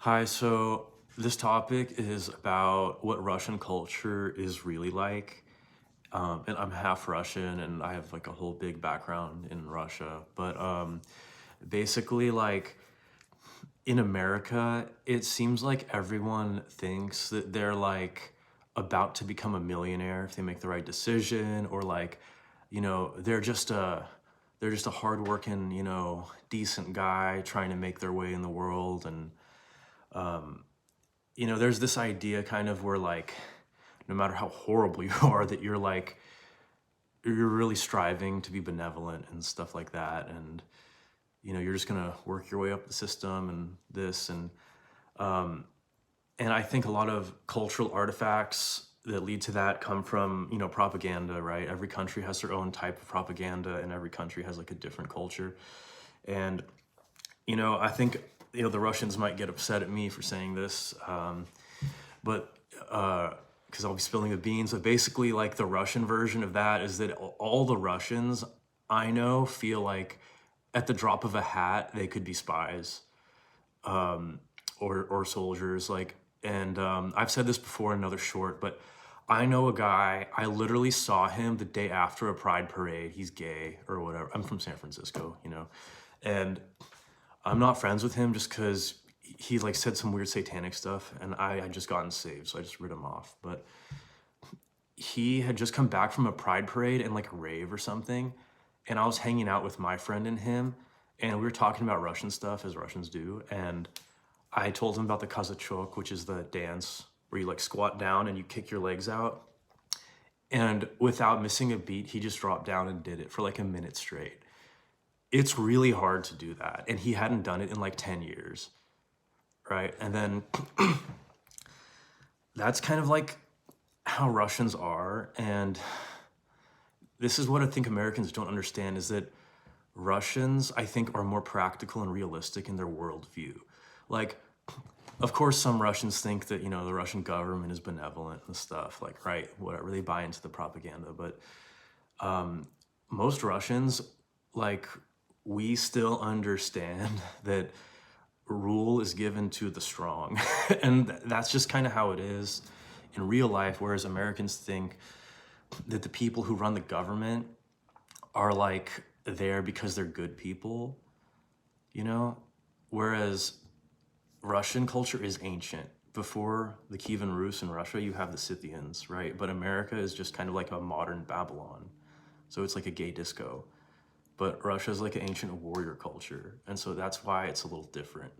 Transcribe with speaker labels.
Speaker 1: Hi, so this topic is about what Russian culture is really like. And I'm half Russian and I have like a whole big background in Russia. But basically, like in America, it seems like everyone thinks that they're like about to become a millionaire if they make the right decision, or like, they're just a hardworking, decent guy trying to make their way in the world. And there's this idea kind of where like no matter how horrible you are, that you're really striving to be benevolent and stuff like that. And you're just gonna work your way up the system and this and I think a lot of cultural artifacts that lead to that come from propaganda, right? Every country has their own type of propaganda, and every country has like a different culture. And I think the Russians might get upset at me for saying this, but because I'll be spilling the beans. But basically, like the Russian version of that is that all the Russians I know feel like at the drop of a hat they could be spies, or soldiers. Like, and I've said this before in another short, but I know a guy. I literally saw him the day after a pride parade. He's gay or whatever. I'm from San Francisco, and I'm not friends with him just because he like said some weird satanic stuff, and I had just gotten saved, so I just writ him off. But he had just come back from a pride parade and like a rave or something, and I was hanging out with my friend and him, and we were talking about Russian stuff as Russians do, and I told him about the Kazachok, which is the dance where you like squat down and you kick your legs out. And without missing a beat, he just dropped down and did it for like a minute straight. It's really hard to do that, and he hadn't done it in like 10 years, right? And then that's kind of like how Russians are. And this is what I think Americans don't understand, is that Russians, I think, are more practical and realistic in their worldview. Like, of course, some Russians think that, the Russian government is benevolent and stuff, like, right, whatever, they buy into the propaganda. But most Russians, like, we still understand that rule is given to the strong. And that's just kind of how it is in real life. Whereas Americans think that the people who run the government are like there because they're good people, you know? Whereas Russian culture is ancient. Before the Kievan Rus in Russia, you have the Scythians, right? But America is just kind of like a modern Babylon. So it's like a gay disco. But Russia is like an ancient warrior culture. And so that's why it's a little different.